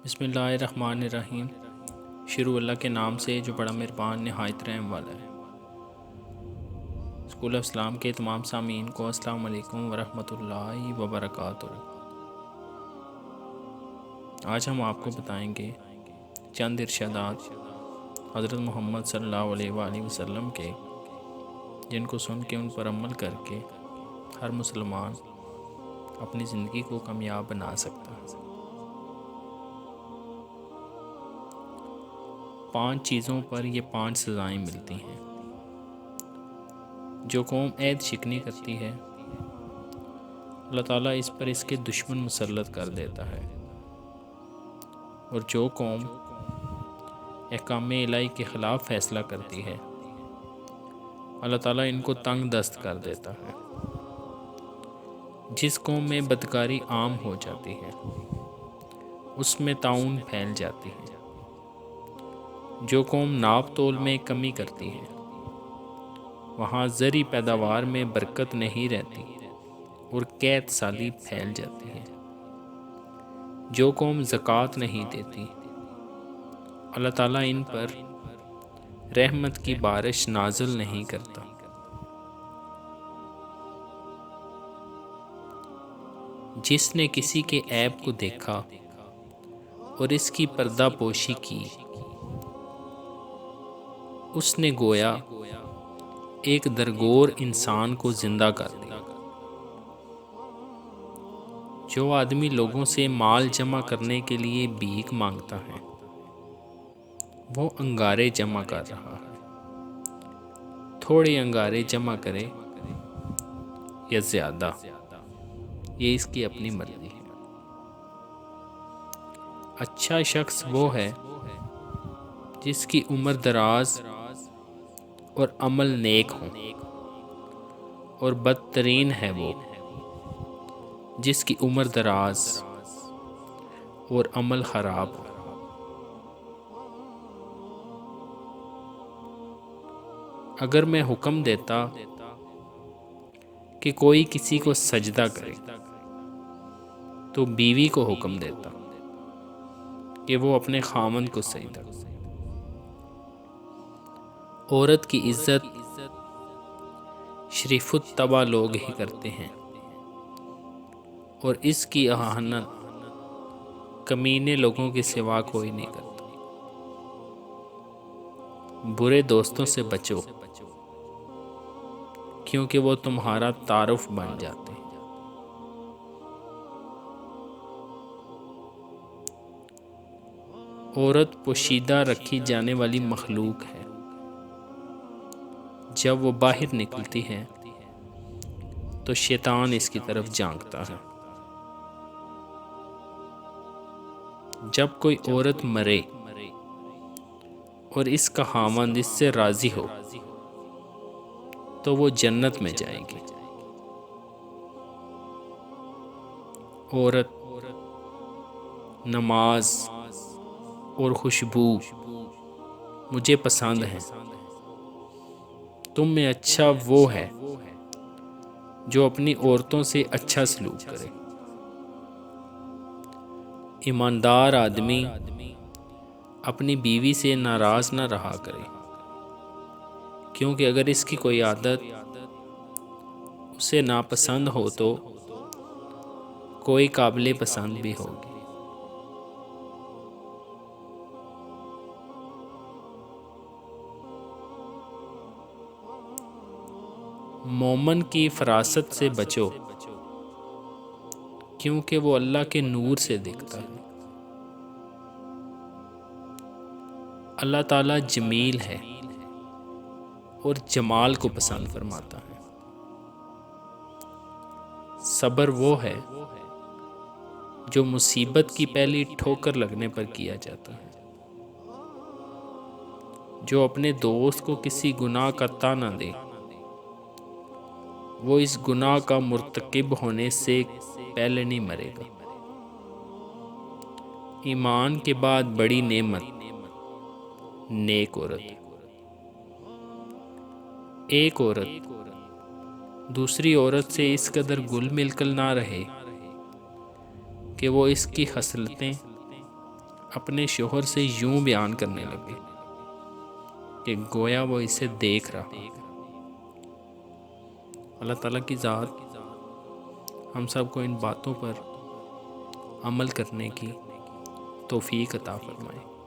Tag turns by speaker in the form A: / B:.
A: بسم اللہ الرحمن الرحیم۔ شروع اللہ کے نام سے جو بڑا مہربان نہایت رحم والا ہے۔ اسکول آف اسلام کے تمام سامعین کو السلام علیکم ورحمۃ اللہ وبرکاتہ۔ آج ہم آپ کو بتائیں گے چند ارشادات حضرت محمد صلی اللہ علیہ وآلہ وسلم کے، جن کو سن کے ان پر عمل کر کے ہر مسلمان اپنی زندگی کو کامیاب بنا سکتا ہے۔ 5 چیزوں پر یہ 5 سزائیں ملتی ہیں۔ جو قوم عہد شکنی کرتی ہے، اللہ تعالیٰ اس پر اس کے دشمن مسلط کر دیتا ہے، اور جو قوم احکام الہی کے خلاف فیصلہ کرتی ہے، اللہ تعالیٰ ان کو تنگ دست کر دیتا ہے۔ جس قوم میں بدکاری عام ہو جاتی ہے، اس میں طاعون پھیل جاتی ہے۔ جو قوم ناپ تول میں کمی کرتی ہے، وہاں زرعی پیداوار میں برکت نہیں رہتی اور قحط سالی پھیل جاتی ہے۔ جو قوم زکوٰۃ نہیں دیتی، اللہ تعالیٰ ان پر رحمت کی بارش نازل نہیں کرتا۔ جس نے کسی کے عیب کو دیکھا اور اس کی پردہ پوشی کی، اس نے گویا ایک درگور انسان کو زندہ کر دیا۔ جو آدمی لوگوں سے مال جمع کرنے کے لیے بھیک مانگتا ہے، وہ انگارے جمع کر رہا ہے۔ تھوڑے انگارے جمع کرے یا زیادہ، یہ اس کی اپنی مرضی ہے۔ اچھا شخص وہ ہے جس کی عمر دراز اور عمل نیک ہوں، اور بدترین ہے وہ جس کی عمر دراز اور عمل خراب ہو۔ اگر میں حکم دیتا کہ کوئی کسی کو سجدہ کرے، تو بیوی کو حکم دیتا کہ وہ اپنے خاوند کو سجدہ کرے۔ عورت کی عزت شریف الطبع لوگ ہی کرتے ہیں، اور اس کی اہانت کمینے لوگوں کے سوا کوئی نہیں کرتا۔ برے دوستوں سے بچو، کیونکہ وہ تمہارا تعارف بن جاتے ہیں۔ عورت پوشیدہ رکھی جانے والی مخلوق ہے۔ جب وہ باہر نکلتی ہے تو شیطان اس کی طرف جھانکتا ہے۔ جب کوئی عورت مرے اور اس کا خاوند اس سے راضی ہو، تو وہ جنت میں جائے گی۔ عورت، نماز اور خوشبو مجھے پسند ہیں۔ تم میں اچھا وہ ہے جو اپنی عورتوں سے اچھا سلوک کرے۔ ایماندار آدمی اپنی بیوی سے ناراض نہ رہا کرے، کیونکہ اگر اس کی کوئی عادت اسے ناپسند ہو تو کوئی قابل پسند بھی ہوگی۔ مومن کی فراست سے بچو، کیونکہ وہ اللہ کے نور سے دکھتا ہے۔ اللہ تعالیٰ جمیل ہے اور جمال کو پسند فرماتا ہے۔ صبر وہ ہے جو مصیبت کی پہلی ٹھوکر لگنے پر کیا جاتا ہے۔ جو اپنے دوست کو کسی گناہ کا طعنہ دے، وہ اس گناہ کا مرتکب ہونے سے پہلے نہیں مرے گا۔ ایمان کے بعد بڑی نعمت نیک عورت۔ ایک عورت دوسری عورت سے اس قدر گل مل کر نہ رہے کہ وہ اس کی خصلتیں اپنے شوہر سے یوں بیان کرنے لگے کہ گویا وہ اسے دیکھ رہا۔ اللہ تعالیٰ کی ذات ہم سب کو ان باتوں پر عمل کرنے کی توفیق عطا فرمائے۔